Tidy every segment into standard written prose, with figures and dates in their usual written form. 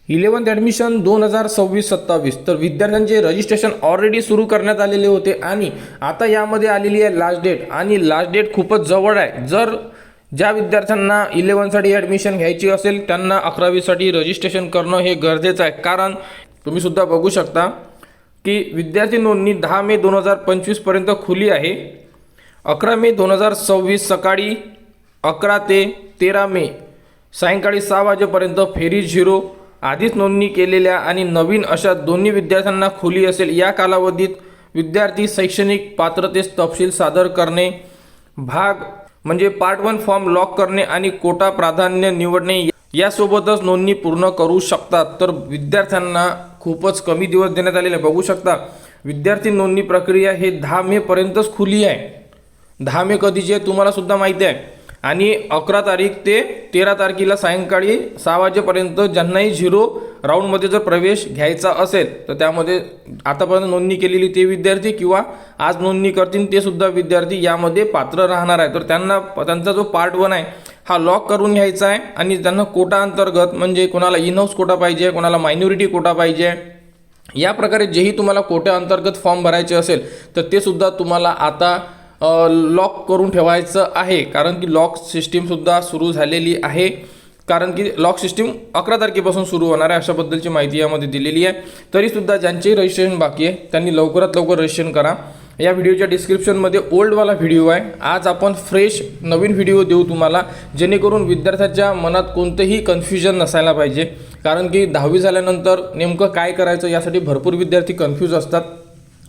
11th admission 2026-27 तर विद्यार्थ्यांचे registration already सुरू करण्यात आलेले होते आणि आता यामध्ये आलेली आहे लास्ट डेट आणि लास्ट डेट खूपच जवळ आहे। जर ज्या विद्यार्थ्यांना 11साठी ॲडमिशन घ्यायची असेल त्यांना 11वीसाठी रजिस्ट्रेशन करणं हे गरजेचं आहे, कारण तुम्ही सुद्धा बघू शकता की विद्यार्थी नोंदणी 10 मे 2025 पर्यंत खुली आहे। 11 मे 2026 सकाळी 11 ते 13 मे सायंकाळी 6 वाजेपर्यंत फेरी 0 आधीच नोंदणी केलेल्या आणि नवीन अशा दोन्ही विद्यार्थ्यांना खुली असेल। या कालावधीत विद्यार्थी शैक्षणिक पात्रतेस तपशील सादर करणे, भाग म्हणजे पार्ट 1 फॉर्म लॉक करणे आणि कोटा प्राधान्य निवडणे यासोबतच नोंदणी पूर्ण करू शकतात। तर विद्यार्थ्यांना खूपच कमी दिवस देण्यात आलेले बघू शकता। विद्यार्थी नोंदणी प्रक्रिया हे 10 मे पर्यंतच खुली आहे। 10 मे कधीची आहे तुम्हाला सुद्धा माहिती आहे आणि 11 तारीख ते 13 तारखेला सायंकाळी 6 वाजेपर्यंत ज्यांनाही 0 राऊंडमध्ये जर प्रवेश घ्यायचा असेल तर त्यामध्ये आतापर्यंत नोंदणी केलेली ते विद्यार्थी किंवा आज नोंदणी करतील ते सुद्धा विद्यार्थी यामध्ये पात्र राहणार आहे। तर त्यांचा जो पार्ट 1 आहे हा लॉक करून घ्यायचा आहे आणि त्यांना कोटा अंतर्गत म्हणजे कोणाला इन हाऊस कोटा पाहिजे, कोणाला मायनॉरिटी कोटा पाहिजे, या प्रकारे जेही तुम्हाला कोट्या अंतर्गत फॉर्म भरायचे असेल तर ते सुद्धा तुम्हाला आता लॉक करून ठेवायचं आहे, कारण की लॉक सिस्टीमसुद्धा सुरू झालेली आहे। कारण की लॉक सिस्टीम 11 तारखेपासून सुरू होणार आहे अशाबद्दलची माहिती यामध्ये दिलेली आहे। तरीसुद्धा ज्यांचे रजिस्ट्रेशन बाकी आहे त्यांनी लवकरात लवकर रजिस्ट्रेशन करा। या व्हिडिओच्या डिस्क्रिप्शनमध्ये ओल्डवाला व्हिडिओ आहे। आज आपण फ्रेश नवीन व्हिडिओ देऊ तुम्हाला, जेणेकरून विद्यार्थ्याच्या मनात कोणतेही कन्फ्युजन नसायला पाहिजे, कारण की 10वी झाल्यानंतर नेमकं काय करायचं यासाठी भरपूर विद्यार्थी कन्फ्यूज असतात।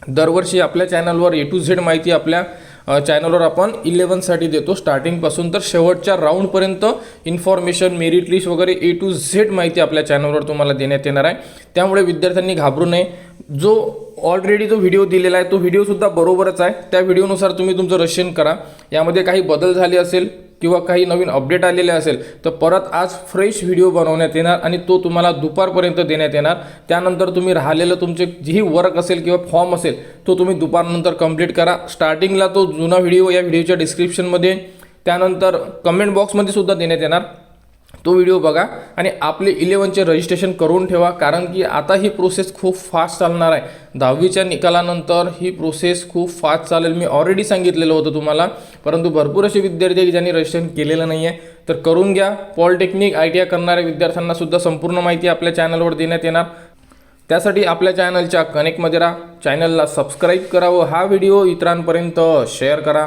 दरवर्षी आपल्या चॅनलवर A to Z माहिती आपल्या चॅनलवर आपण 11साठी देतो, स्टार्टिंगपासून तर शेवटच्या राऊंडपर्यंत इन्फॉर्मेशन, मेरिट लिस्ट वगैरे A to Z माहिती आपल्या चॅनलवर तुम्हाला देण्यात येणार आहे। त्यामुळे विद्यार्थ्यांनी घाबरू नये। जो ऑलरेडी जो व्हिडिओ दिलेला आहे तो व्हिडिओसुद्धा बरोबरच आहे, त्या व्हिडिओनुसार तुम्ही तुमचं रजिस्ट्रेशन करा। यामध्ये काही बदल झाले असेल किंवा काही नवीन अपडेट आलेले असेल तर परत आज फ्रेश व्हिडिओ बनवण्यात येणार आणि तो तुम्हाला दुपारपर्यंत देण्यात येणार। त्यानंतर तुम्ही राहिलेलं तुमचे जेही वर्क असेल किंवा फॉर्म असेल तो तुम्ही दुपारनंतर कंप्लीट करा। स्टार्टिंगला तो जुना व्हिडिओ या व्हिडिओच्या डिस्क्रिप्शनमध्ये, त्यानंतर कमेंट बॉक्समध्ये सुद्धा देण्यात येणार, तो व्हिडिओ बघा आणि आपले 11चे रजिस्ट्रेशन करून ठेवा, कारण की आता ही प्रोसेस खूप फास्ट चालणार आहे। 10वीच्या निकालानंतर ही प्रोसेस खूप फास्ट चालेल, मी ऑलरेडी सांगितलेलं होतं तुम्हाला, परंतु भरपूर असे विद्यार्थी आहेत ज्यांनी रजिस्ट्रेशन केलेलं नाही आहे, तर करून घ्या। पॉलिटेक्निक ITI करणाऱ्या विद्यार्थ्यांना सुद्धा संपूर्ण माहिती आपल्या चॅनलवर देण्यात येणार। त्यासाठी आपल्या चॅनलच्या कनेक्टमध्ये राहा, चॅनलला सबस्क्राईब करा व हा व्हिडिओ इतरांपर्यंत शेअर करा।